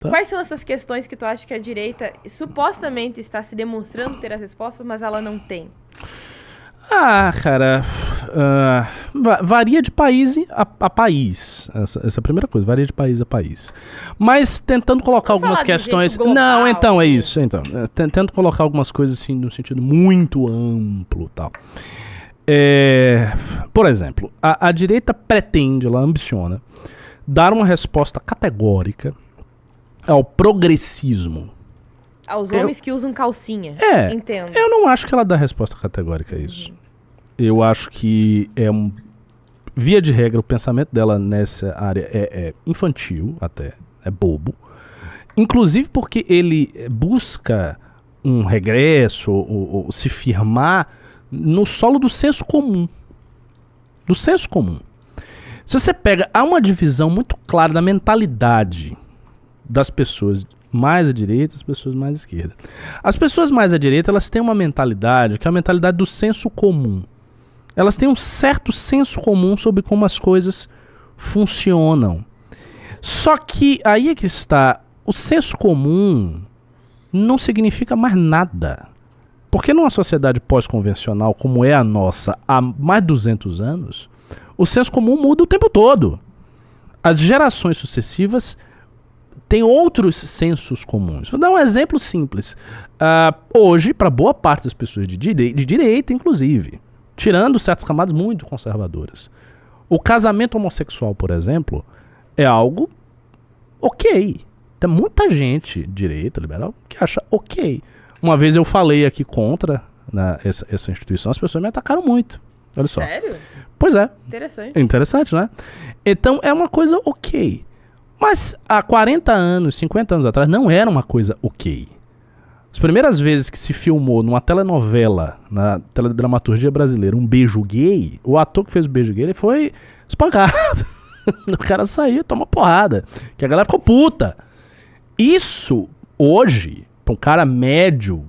Tá? Quais são essas questões que tu acha que a direita supostamente está se demonstrando ter as respostas, mas ela não tem? Cara, varia de país a país. Essa é a primeira coisa, varia de país a país. Mas tentando colocar algumas questões. Não, então é isso. Então, tentando colocar algumas coisas assim num sentido muito amplo, tal. Por exemplo, a direita pretende, ela ambiciona dar uma resposta categórica ao progressismo. Aos homens que usam calcinha. Entendo. Eu não acho que ela dá resposta categórica a isso. Eu acho que via de regra, o pensamento dela nessa área é infantil, até, é bobo. Inclusive porque ele busca um regresso, ou se firmar no solo do senso comum. Do senso comum. Se você pega, há uma divisão muito clara da mentalidade das pessoas mais à direita, as pessoas mais à esquerda. As pessoas mais à direita, elas têm uma mentalidade que é a mentalidade do senso comum. Elas têm um certo senso comum sobre como as coisas funcionam. Só que aí é que está, o senso comum não significa mais nada. Porque numa sociedade pós-convencional como é a nossa há mais de 200 anos, o senso comum muda o tempo todo. As gerações sucessivas têm outros sensos comuns. Vou dar um exemplo simples. Hoje, para boa parte das pessoas de direita, inclusive, tirando certas camadas muito conservadoras, o casamento homossexual, por exemplo, é algo ok. Tem muita gente, direita, liberal, que acha ok. Uma vez eu falei aqui contra essa instituição, as pessoas me atacaram muito. Olha só. Sério? Pois é. Interessante. Interessante, né? Então é uma coisa ok. Mas há 40 anos, 50 anos atrás, não era uma coisa ok. As primeiras vezes que se filmou numa telenovela, na teledramaturgia brasileira, um beijo gay, o ator que fez o beijo gay, ele foi espancado. O cara saiu, toma porrada. Que a galera ficou puta. Isso, hoje, para um cara médio,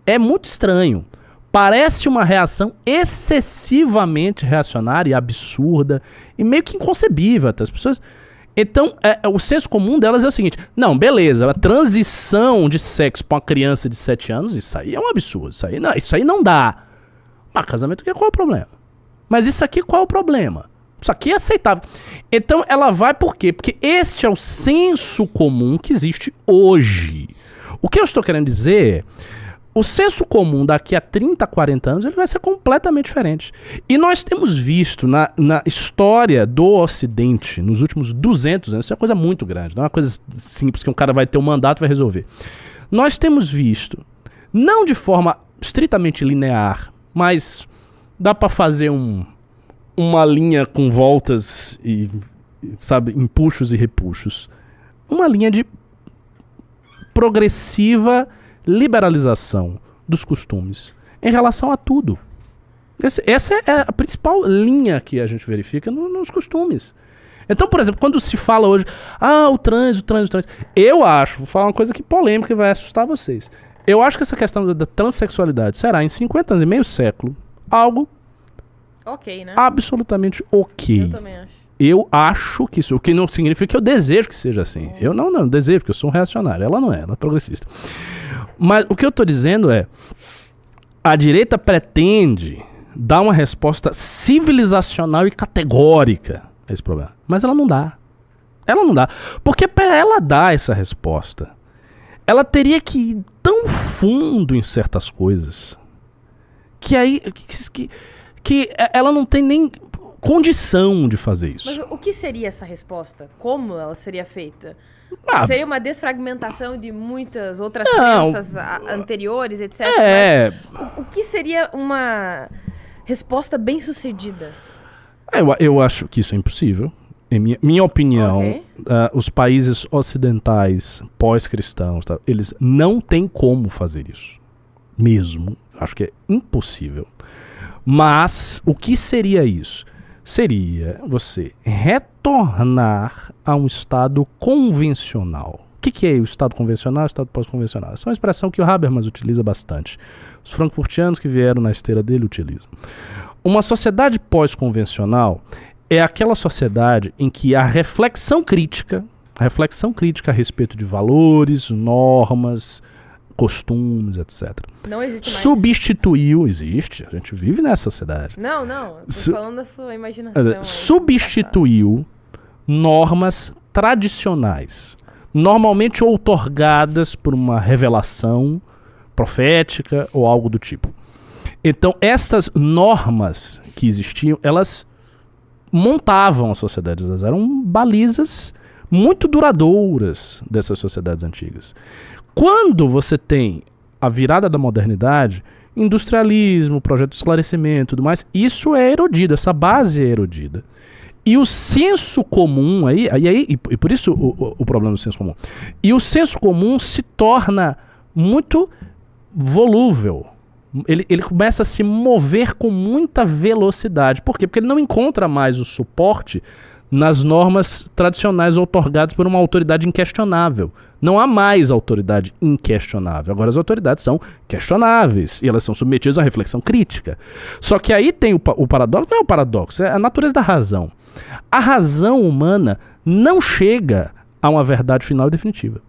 é muito estranho. Parece uma reação excessivamente reacionária e absurda e meio que inconcebível até as pessoas. Então, o senso comum delas é o seguinte: não, beleza, a transição de sexo para uma criança de 7 anos, isso aí é um absurdo, isso aí não dá. Mas casamento aqui, qual é o problema? Mas isso aqui, qual é o problema? Isso aqui é aceitável. Então, ela vai por quê? Porque este é o senso comum que existe hoje. O que eu estou querendo dizer é, o senso comum daqui a 30, 40 anos, ele vai ser completamente diferente. E nós temos visto na história do Ocidente, nos últimos 200 anos, isso é uma coisa muito grande, não é uma coisa simples que um cara vai ter um mandato e vai resolver. Nós temos visto, não de forma estritamente linear, mas dá para fazer uma linha com voltas e, sabe, empuxos e repuxos. Uma linha de progressiva liberalização dos costumes em relação a tudo. Essa é a principal linha que a gente verifica nos costumes. Então, por exemplo, quando se fala hoje, o trânsito, eu acho, vou falar uma coisa aqui polêmica que vai assustar vocês. Eu acho que essa questão da transexualidade será, em 50 anos e meio século, algo ok, né? Absolutamente ok. Eu também acho. Eu acho que isso, o que não significa que eu desejo que seja assim. Eu não desejo, porque eu sou um reacionário. Ela não é, ela é progressista. Mas o que eu estou dizendo é, a direita pretende dar uma resposta civilizacional e categórica a esse problema. Mas ela não dá. Ela não dá. Porque para ela dar essa resposta, ela teria que ir tão fundo em certas coisas que aí que ela não tem nem condição de fazer isso. Mas o que seria essa resposta? Como ela seria feita? Seria uma desfragmentação de muitas outras crenças anteriores, etc. Mas o que seria uma resposta bem sucedida? Eu acho que isso é impossível. Em minha opinião, os países ocidentais pós-cristãos, eles não têm como fazer isso. Mesmo. Acho que é impossível. Mas o que seria isso? Seria você retornar a um estado convencional. O que é o estado convencional e o estado pós-convencional? Essa é uma expressão que o Habermas utiliza bastante. Os frankfurtianos que vieram na esteira dele utilizam. Uma sociedade pós-convencional é aquela sociedade em que a reflexão crítica A reflexão crítica a respeito de valores, normas, costumes, etc. Não existe mais. Substituiu, existe, a gente vive nessa sociedade. Não, tô falando da sua imaginação. Substituiu normas tradicionais, normalmente outorgadas por uma revelação profética ou algo do tipo. Então, essas normas que existiam, elas montavam as sociedades, elas eram balizas muito duradouras dessas sociedades antigas. Quando você tem a virada da modernidade, industrialismo, projeto de esclarecimento e tudo mais, isso é erodido, essa base é erodida. E o senso comum, e por isso o problema do senso comum, e o senso comum se torna muito volúvel. Ele começa a se mover com muita velocidade. Por quê? Porque ele não encontra mais o suporte nas normas tradicionais outorgadas por uma autoridade inquestionável. Não há mais autoridade inquestionável. Agora as autoridades são questionáveis e elas são submetidas a reflexão crítica. Só que aí tem o paradoxo, não é o paradoxo, é a natureza da razão. A razão humana não chega a uma verdade final e definitiva.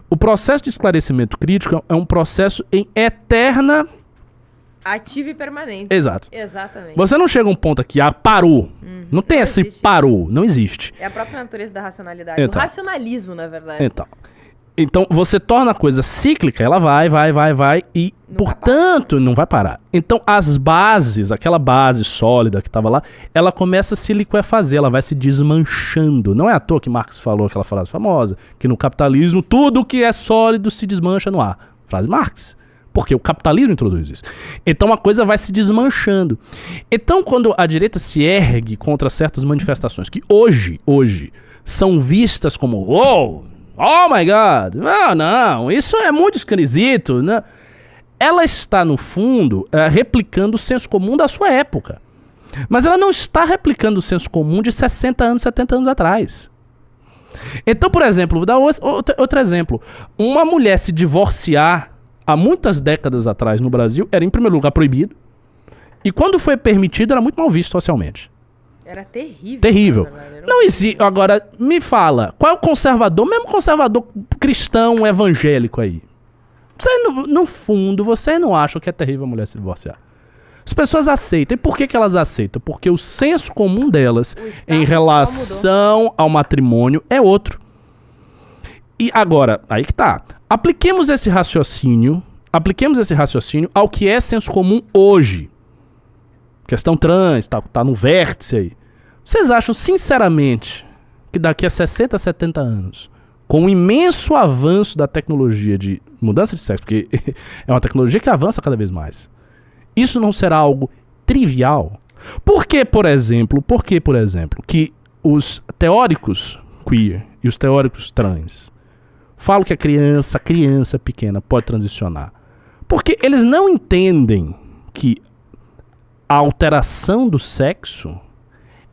O processo de esclarecimento crítico é um processo em eterna... Ativo e permanente. Exato. Exatamente. Você não chega a um ponto aqui, parou. Não tem esse parou, não existe. É a própria natureza da racionalidade. O racionalismo, na verdade. Então, você torna a coisa cíclica, ela vai, e, portanto, não vai parar. Então, as bases, aquela base sólida que estava lá, ela começa a se liquefazer, ela vai se desmanchando. Não é à toa que Marx falou aquela frase famosa, que no capitalismo tudo que é sólido se desmancha no ar. Frase Marx. Porque o capitalismo introduz isso. Então a coisa vai se desmanchando. Então quando a direita se ergue contra certas manifestações que hoje são vistas como oh my God, não, isso é muito esquisito, né? Ela está no fundo replicando o senso comum da sua época. Mas ela não está replicando o senso comum de 60 anos, 70 anos atrás. Então, por exemplo, vou dar outro exemplo. Uma mulher se divorciar há muitas décadas atrás no Brasil, era em primeiro lugar proibido. E quando foi permitido, era muito mal visto socialmente. Era terrível. Terrível. Não existe. Agora, me fala, qual é o conservador, mesmo conservador cristão evangélico aí? Você, no fundo, você não acha que é terrível a mulher se divorciar. As pessoas aceitam. E por que elas aceitam? Porque o senso comum delas em relação ao matrimônio é outro. E agora, aí que tá. Apliquemos esse raciocínio ao que é senso comum hoje. Questão trans, tá no vértice aí. Vocês acham, sinceramente, que daqui a 60, 70 anos, com o imenso avanço da tecnologia de mudança de sexo, porque é uma tecnologia que avança cada vez mais, isso não será algo trivial? Por que, por exemplo, que os teóricos queer e os teóricos trans falam que a criança pequena pode transicionar? Porque eles não entendem que a alteração do sexo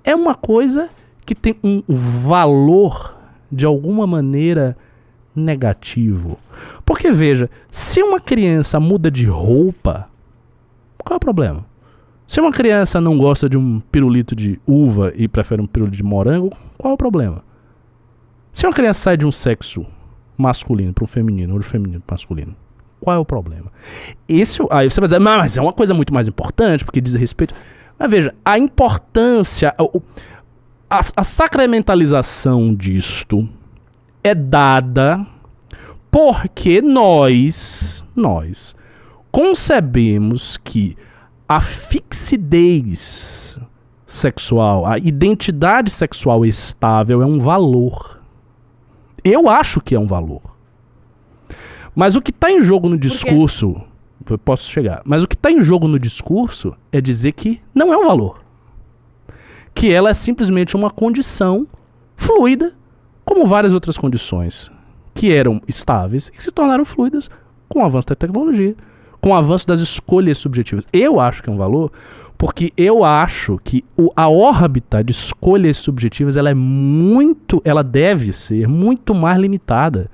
é uma coisa que tem um valor, de alguma maneira, negativo. Porque, veja, se uma criança muda de roupa, qual é o problema? Se uma criança não gosta de um pirulito de uva e prefere um pirulito de morango, qual é o problema? Se uma criança sai de um sexo masculino para um feminino, ou de feminino para masculino, qual é o problema? Aí você vai dizer, mas é uma coisa muito mais importante, porque diz respeito. Mas veja, a importância, a sacramentalização disto é dada porque nós concebemos que a fixidez sexual, a identidade sexual estável é um valor. Eu acho que é um valor. Mas o que está em jogo no discurso... Posso chegar. Mas o que está em jogo no discurso é dizer que não é um valor. Que ela é simplesmente uma condição fluida, como várias outras condições que eram estáveis e que se tornaram fluidas com o avanço da tecnologia, com o avanço das escolhas subjetivas. Eu acho que é um valor porque eu acho que a órbita de escolhas subjetivas ela deve ser muito mais limitada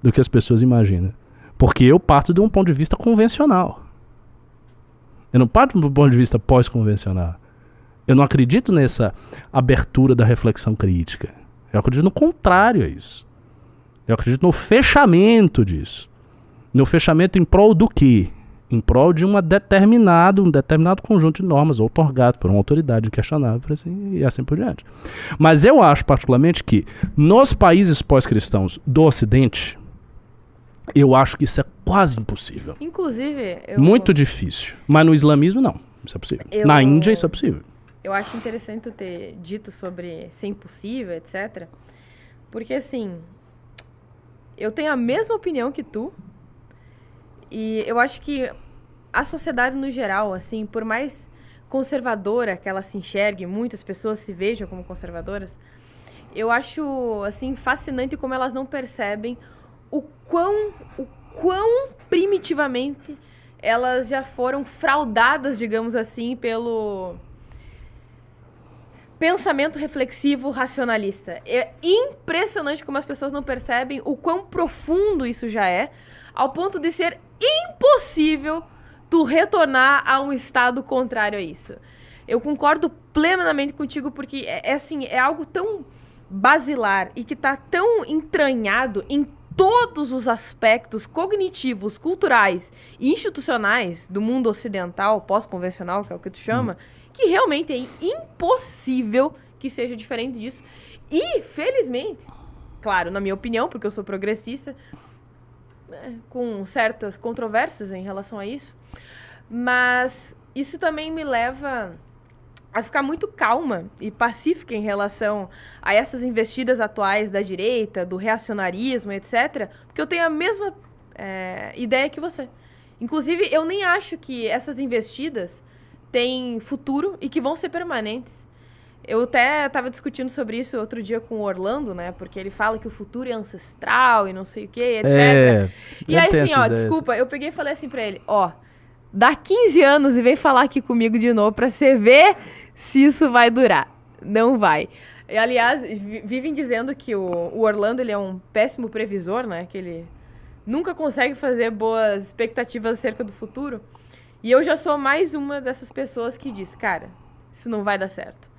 do que as pessoas imaginam. Porque eu parto de um ponto de vista convencional. Eu não parto de um ponto de vista pós-convencional. Eu não acredito nessa abertura da reflexão crítica. Eu acredito no contrário a isso. Eu acredito no fechamento disso. No fechamento em prol do quê? Em prol de um determinado conjunto de normas outorgado por uma autoridade inquestionável e assim por diante. Mas eu acho particularmente que nos países pós-cristãos do Ocidente, eu acho que isso é quase impossível. Inclusive... Muito difícil. Mas no islamismo, não. Isso é possível. Na Índia, isso é possível. Eu acho interessante eu ter dito sobre ser impossível, etc. Porque, assim, eu tenho a mesma opinião que tu. E eu acho que a sociedade no geral, assim, por mais conservadora que ela se enxergue, muitas pessoas se vejam como conservadoras, eu acho, assim, fascinante como elas não percebem o quão primitivamente elas já foram fraudadas, digamos assim, pelo pensamento reflexivo racionalista. É impressionante como as pessoas não percebem o quão profundo isso já é, ao ponto de ser impossível tu retornar a um estado contrário a isso. Eu concordo plenamente contigo, porque é algo tão basilar e que está tão entranhado em todos os aspectos cognitivos, culturais e institucionais do mundo ocidental, pós-convencional, que é o que tu chama, que realmente é impossível que seja diferente disso. E, felizmente, claro, na minha opinião, porque eu sou progressista, com certas controvérsias em relação a isso, mas isso também me leva a ficar muito calma e pacífica em relação a essas investidas atuais da direita, do reacionarismo, etc., porque eu tenho a mesma ideia que você. Inclusive, eu nem acho que essas investidas têm futuro e que vão ser permanentes. Eu até estava discutindo sobre isso outro dia com o Orlando, né? Porque ele fala que o futuro é ancestral e não sei o quê, etc. E aí, assim, ó, desculpa, eu peguei e falei assim pra ele, ó, dá 15 anos e vem falar aqui comigo de novo pra você ver se isso vai durar. Não vai. E, aliás, vivem dizendo que o Orlando, ele é um péssimo previsor, né? Que ele nunca consegue fazer boas expectativas acerca do futuro. E eu já sou mais uma dessas pessoas que diz, cara, isso não vai dar certo.